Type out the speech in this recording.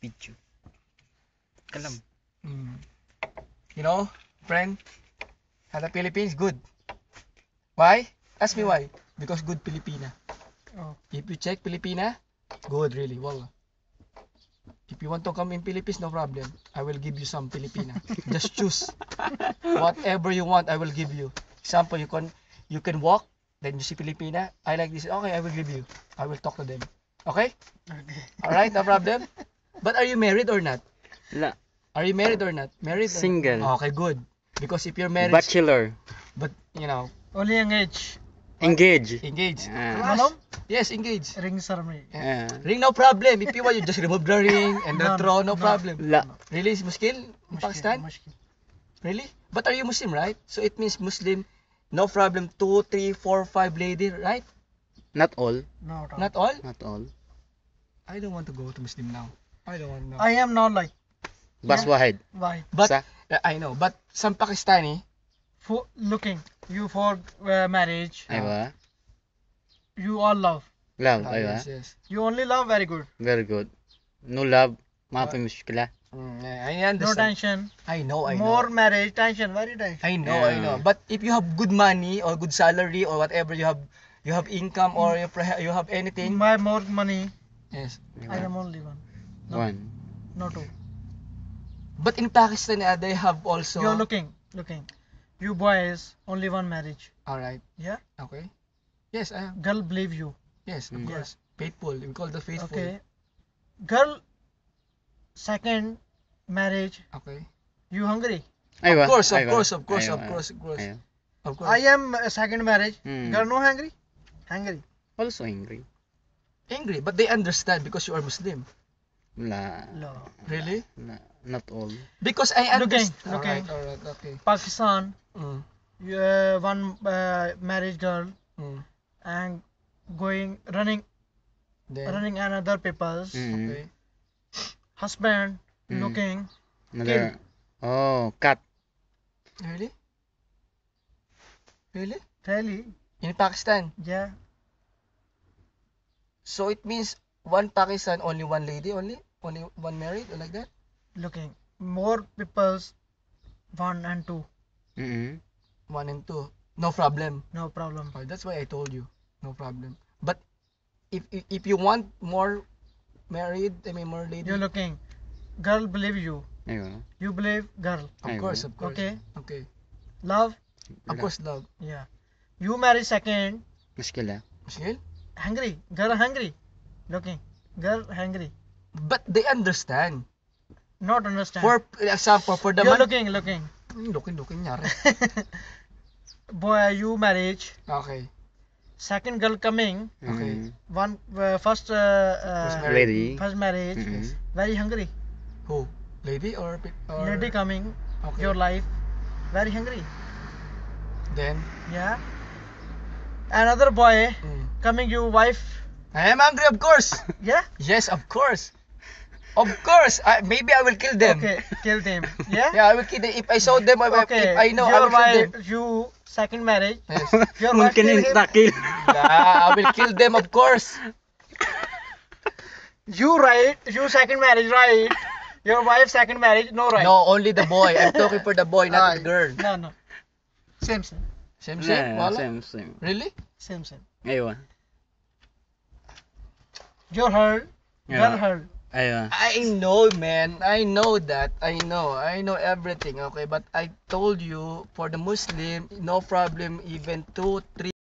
Video. Kalam. You know, friend, the Philippines good. Why? Ask me why. Because good Filipina. Oh. If you check Filipina, good really. Wallah. If you want to come in Philippines, no problem. I will give you some Filipina. Just choose. Whatever you want, I will give you. Example, you can walk, then you see Filipina. I like this. Okay, I will give you. I will talk to them. Okay? Okay. Alright, no problem. But are you married or not? La. Are you married or not? Married? Or Single. not? Okay, good. Because if you're married, Bachelor. but you know, Only engage. Engage. engaged. Malam? Yes, engaged. Ring ceremony. Ring, no problem. If you want, you just remove the ring and the No, throw, no no. problem. La. Really, is Muskil in Pakistan? Mushkil. Really? But are you Muslim, right? So it means Muslim, no problem. 2, 3, 4, 5 lady, right? Not all. No, no. Not all? Not all. I don't want to go to Muslim now. I don't want to know. I am not like Bas wahid. why. But Sa? I know. But some Pakistani, For looking you for marriage, Aywa. you all love. Love. Aywa. yes, yes. You only love very good. Very good. No love. ما في مشكلة. I No understand. tension. I know. More marriage tension, very tension. I know. But if you have good money or good salary or whatever you have income or you have anything. My more money. Yes. I am only one. No. One. No two. But in Pakistan, they have also. You're looking. You boys only one marriage. All right. Yeah. Okay. Yes, I am. Girl believe you. Yes, of Mm. course. Faithful. We call the faithful. Okay. Girl second marriage. Okay. You hungry? Aywa. Of course, Aywa. of course. Aywa. Of course. I am second marriage. Hmm. Girl no hungry? Hungry. Also angry. Angry, but they understand because you are Muslim. La. No. Really? La. Not all. Because I Looking, understand. looking. Alright, okay. Pakistan. Mm, One marriage girl mm. and running Then, another people's Mm. okay. husband Mm. looking. Another. Oh, cat. Really? Really? Really? In Pakistan. Yeah. So it means one Pakistan, only one lady, only one married, or like that? Looking. More people's 1 and 2. Mm-hmm. 1 and 2. No problem. No problem. Oh, that's why I told you. No problem. But if you want more married, more lady. You're looking. Girl believe you. Aywa. You believe girl. Of Aywa. course. Okay. Okay. Love. Of course, love. Yeah. You marry second. مشكلة. Muskil? Hungry. Girl hungry. Looking. Girl hungry. But they understand. Not understand. For example, for the You're man. looking. Looking, nyari. Boy, you marriage. Okay. Second girl coming. Okay. Mm. One first married. Lady. first marriage. Mm. Very hungry. Who? Lady or Lady coming. Okay. Your life. Very hungry. Then, Yeah. Another boy coming. You wife. I am angry, of course. Yeah. Yes, of course. Of course. Maybe I will kill them. Okay. Kill them. Yeah. Yeah, I will kill them. If I saw them, Okay. if I know, I Your will kill them. wife. You second marriage. Yes. Your wife ممكن kill him. ينتقل. Yeah, I will kill them, of course. You right. You second marriage right. Your wife second marriage no right. No, only the boy. I'm talking for the boy, not the girl. No. Same. Same. Yeah, Wala? same. Really? Same. أيوة. You're hurt. Yeah. Girl hurt. أيوة. I know, man. I know that. I know everything. Okay, but I told you for the Muslim, no problem. Even 2, 3.